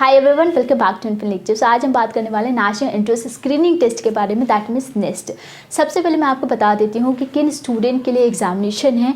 Hi everyone, welcome back to Infin lectures. आज हम बात करने वाले हैं नेशनल एंट्रेंस स्क्रीनिंग टेस्ट के बारे में, दैट मीन्स नेस्ट। सबसे पहले मैं आपको बता देती हूँ कि किन स्टूडेंट के लिए एग्जामिनेशन है।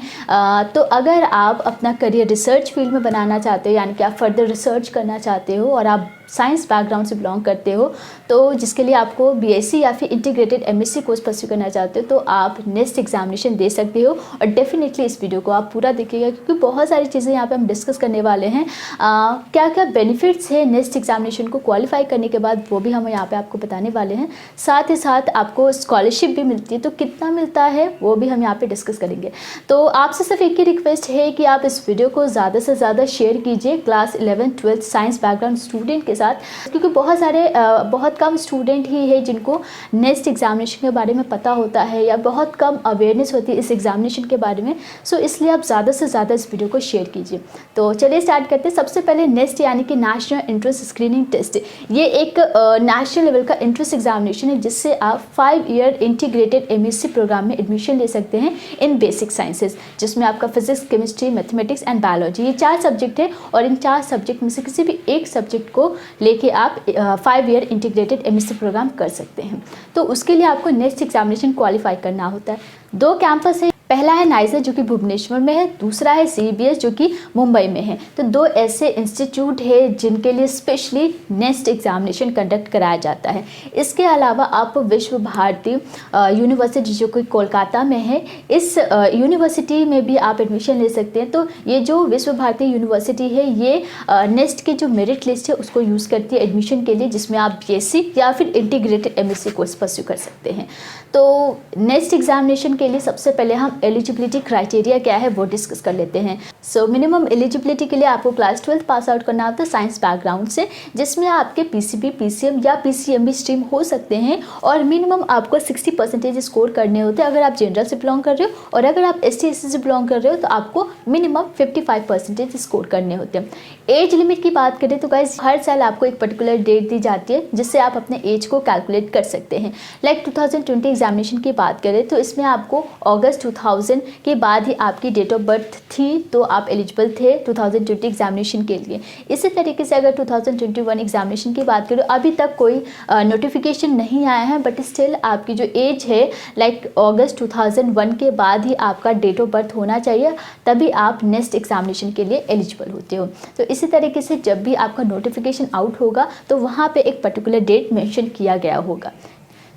तो अगर आप अपना करियर रिसर्च फील्ड में बनाना चाहते हो, यानी कि आप फर्दर रिसर्च करना चाहते हो और आप साइंस बैकग्राउंड से बिलोंग करते हो, तो जिसके लिए आपको बीएससी या फिर इंटीग्रेटेड एमएससी कोर्स परस्यू करना चाहते हो, तो आप नेक्स्ट एग्जामिनेशन दे सकते हो। और डेफिनेटली इस वीडियो को आप पूरा देखिएगा, क्योंकि बहुत सारी चीज़ें यहाँ पे हम डिस्कस करने वाले हैं। क्या क्या बेनिफिट्स है नेक्स्ट एग्जामिनेशन को क्वालिफाई करने के बाद, वो भी हम यहाँ पे आपको बताने वाले हैं। साथ ही साथ आपको स्कॉलरशिप भी मिलती है, तो कितना मिलता है वो भी हम यहाँ पे डिस्कस करेंगे। तो आपसे सिर्फ एक ही रिक्वेस्ट है कि आप इस वीडियो को ज़्यादा से ज़्यादा शेयर कीजिए class 11th 12th science background student के साथ, क्योंकि बहुत कम स्टूडेंट ही है जिनको नेक्स्ट एग्जामिनेशन के बारे में पता होता है, या बहुत कम अवेयरनेस होती है इस एग्जामिनेशन के बारे में। सो इसलिए आप ज़्यादा से ज़्यादा इस वीडियो को शेयर कीजिए। तो चलिए स्टार्ट करते हैं। सबसे पहले नेक्स्ट यानी कि नेशनल एंट्रेंस स्क्रीनिंग टेस्ट। ये एक नेशनल लेवल का एंट्रेंस एग्जामिनेशन है, जिससे आप 5 ईयर इंटीग्रेटेड एमएससी प्रोग्राम में एडमिशन ले सकते हैं इन बेसिक साइंसेज, जिसमें आपका physics, chemistry, mathematics and biology, ये 4 सब्जेक्ट है। और इन 4 सब्जेक्ट में से किसी भी एक सब्जेक्ट को लेके आप 5 ईयर इंटीग्रेटेड एमएससी प्रोग्राम कर सकते हैं। तो उसके लिए आपको नेक्स्ट एग्जामिनेशन क्वालिफाई करना होता है। 2 कैंपस है, पहला है नाइजर जो कि भुवनेश्वर में है, दूसरा है सीबीएस जो कि मुंबई में है। तो 2 ऐसे इंस्टीट्यूट है जिनके लिए स्पेशली नेक्स्ट एग्जामिनेशन कंडक्ट कराया जाता है। इसके अलावा आप विश्व भारती यूनिवर्सिटी जो कि कोलकाता में है, इस यूनिवर्सिटी में भी आप एडमिशन ले सकते हैं। तो ये जो विश्व भारती यूनिवर्सिटी है, ये नेक्स्ट की जो मेरिट लिस्ट है उसको यूज़ करती है एडमिशन के लिए, जिसमें आप बीएससी या फिर इंटीग्रेटेड एमएससी कोर्स परस्यू कर सकते हैं। तो नेक्स्ट एग्जामिनेशन के लिए सबसे पहले हम एलिजिबिलिटी क्राइटेरिया क्या है वो डिस्कस कर लेते हैं। सो मिनिमम एलिजिबिलिटी के लिए आपको क्लास 12th पास आउट करना होता है साइंस बैकग्राउंड से, जिसमें आपके पीसीबी, पीसीएम या पीसीएमबी स्ट्रीम हो सकते हैं। और मिनिमम आपको 60% स्कोर करने होते हैं अगर आप जनरल से बिलोंग कर रहे हो, और अगर आप एसटी एससी से बिलोंग कर रहे हो तो आपको मिनिमम 55% स्कोर करने होते हैं। एज लिमिट की बात करें तो गाइस, हर साल आपको एक पर्टिकुलर डेट दी जाती है जिससे आप अपने एज को कैलकुलेट कर सकते हैं। लाइक 2020 एग्जामिनेशन की बात करें तो इसमें आपको अगस्त 2000 के बाद ही आपकी डेट ऑफ बर्थ थी, तो आप एलिजिबल थे 2020 एग्जामिनेशन के लिए। इसी तरीके से अगर 2021 एग्जामिनेशन की बात करें, अभी तक कोई नोटिफिकेशन नहीं आया है, बट स्टिल आपकी जो एज है लाइक अगस्त 2001 के बाद ही आपका डेट ऑफ बर्थ होना चाहिए, तभी आप नेक्स्ट एग्जामिनेशन के लिए एलिजिबल होते हो। तो इसी तरीके से जब भी आपका नोटिफिकेशन आउट होगा तो वहाँ पे एक पर्टिकुलर डेट मेंशन किया गया होगा।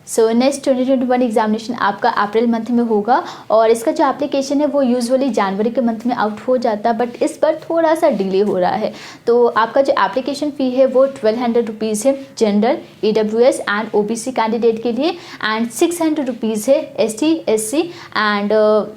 सो नेक्स्ट 2021 एग्जामिनेशन आपका अप्रैल मंथ में होगा, और इसका जो एप्लीकेशन है वो यूजुअली जनवरी के मंथ में आउट हो जाता है, बट इस बार थोड़ा सा डिले हो रहा है। तो आपका जो एप्लीकेशन फ़ी है वो 1200 रुपीज़ है general, EWS and OBC candidate के लिए, एंड 600 रुपीज़ है एसटी एससी एंड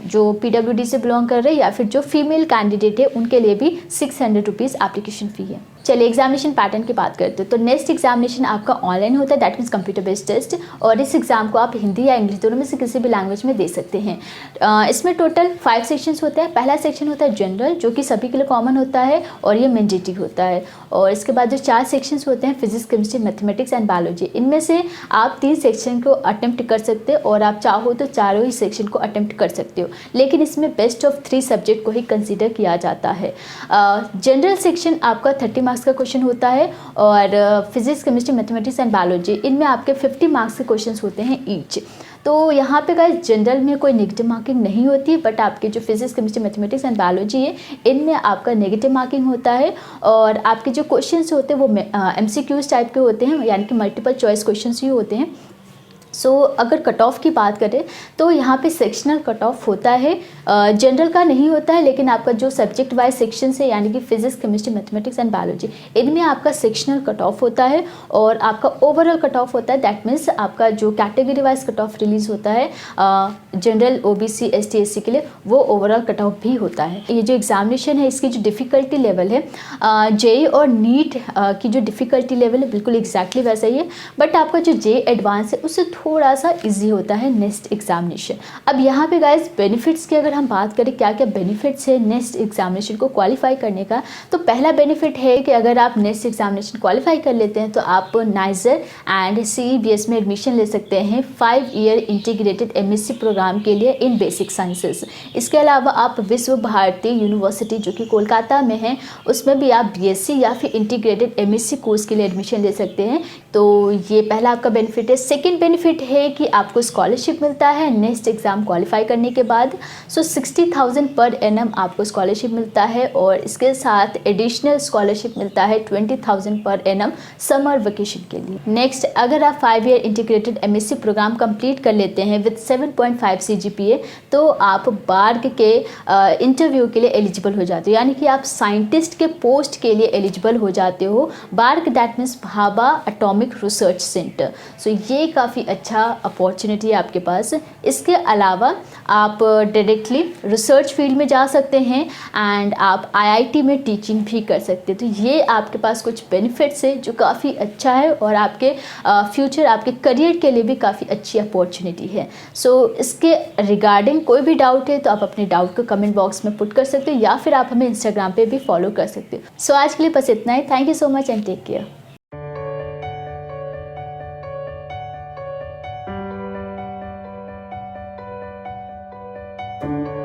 जो पीडब्ल्यूडी से बिलोंग कर रहे हैं, या फिर जो फीमेल कैंडिडेट है उनके लिए भी 600 रुपीज़ एप्लीकेशन फ़ी है। चलिए एग्जामिनेशन पैटर्न की बात करते हैं। तो नेक्स्ट एग्जामिनेशन आपका ऑनलाइन होता है, that means computer based test, और इस एग्ज़ाम को आप हिंदी या इंग्लिश दोनों में से किसी भी लैंग्वेज में दे सकते हैं। इसमें टोटल 5 सेक्शंस होते हैं। पहला सेक्शन होता है जनरल, जो कि सभी के लिए कॉमन होता है और ये मैंडेटरी होता है। और इसके बाद जो 4 सेक्शंस होते हैं, physics, chemistry, mathematics and biology, इनमें से आप 3 सेक्शन को अटेम्प्ट कर सकते हो, और आप चाहो तो चारों ही सेक्शन को अटेम्प्ट कर सकते हो, लेकिन इसमें बेस्ट ऑफ 3 सब्जेक्ट को ही कंसिडर किया जाता है। जनरल सेक्शन आपका 30 मार्क्स का क्वेश्चन होता है, और physics, chemistry, mathematics and biology, इनमें आपके 50 मार्क्स के क्वेश्चन होते हैं ईच। तो यहाँ पे गाइस जनरल में कोई नेगेटिव मार्किंग नहीं होती, बट आपके जो physics, chemistry, mathematics and biology है, इनमें आपका नेगेटिव मार्किंग होता है। और आपके जो क्वेश्चंस होते हैं वो एमसीक्यूज टाइप के होते हैं, यानी कि मल्टीपल चॉइस क्वेश्चंस ही होते हैं। सो अगर कट ऑफ की बात करें तो यहाँ पे सेक्शनल कट ऑफ होता है, जनरल का नहीं होता है, लेकिन आपका जो सब्जेक्ट वाइज सेक्शन है, यानी कि physics, chemistry, mathematics and biology, इनमें आपका सेक्शनल कट ऑफ होता है, और आपका ओवरऑल कट ऑफ होता है। दैट मीन्स आपका जो category wise cut off release होता है जनरल, ओबीसी, एसटी एससी के लिए, वो ओवरऑल कट ऑफ भी होता है। ये जो एग्जामिनेशन है इसकी जो डिफ़िकल्टी लेवल है, जेई और नीट की जो डिफ़िकल्टी लेवल है बिल्कुल एग्जैक्टली वैसा ही है, बट आपका जो जेई एडवांस है उससे थोड़ा सा ईजी होता है नेस्ट एग्जामिनेशन। अब यहाँ पे गाइज बेनिफिट्स की अगर हम बात करें क्या क्या बेनिफिट्स है नेस्ट एग्जामिनेशन को क्वालिफाई करने का, तो पहला बेनिफिट है कि अगर आप नेस्ट एग्जामिनेशन क्वालिफाई कर लेते हैं तो आप नाइजर एंड CEBS में एडमिशन ले सकते हैं 5 ईयर इंटीग्रेटेड MSc प्रोग्राम के लिए इन बेसिक साइंसेस। इसके अलावा आप विश्व भारती यूनिवर्सिटी जो कि कोलकाता में है उसमें भी आप BSc या फिर इंटीग्रेटेड MSc कोर्स के लिए एडमिशन ले सकते हैं। तो ये पहला आपका बेनिफिट है। सेकेंड बेनिफिट है कि आपको स्कॉलरशिप मिलता है नेक्स्ट एग्ज़ाम क्वालिफाई करने के बाद। 60,000 पर एनम आपको स्कॉलरशिप मिलता है और इसके साथ एडिशनल स्कॉलरशिप मिलता है 20,000 पर एनम समर वेकेशन के लिए। नेक्स्ट, अगर आप 5 year integrated MSc programme complete कर लेते हैं विद 7.5 CGPA तो आप बार्ग के इंटरव्यू के लिए एलिजिबल हो जाते हो, यानी कि आप साइंटिस्ट के पोस्ट के लिए एलिजिबल हो जाते हो। BARC that means Bhabha Atomic Research Centre. So ये काफ़ी अच्छा अपॉर्चुनिटी है आपके पास। इसके अलावा आप डायरेक्टली रिसर्च फील्ड में जा सकते हैं एंड आप IIT में टीचिंग भी कर सकते हैं। तो ये आपके पास कुछ बेनिफिट्स है जो काफ़ी अच्छा है और आपके फ्यूचर आपके करियर के लिए भी काफ़ी अच्छी अपॉर्चुनिटी है। सो इसके रिगार्डिंग कोई भी डाउट है तो आप अपने डाउट को कमेंट बॉक्स में पुट कर सकते हो या फिर आप हमें इंस्टाग्राम पे भी फॉलो कर सकते हो। सो आज के लिए बस इतना ही। Thank you so much and take care. thank you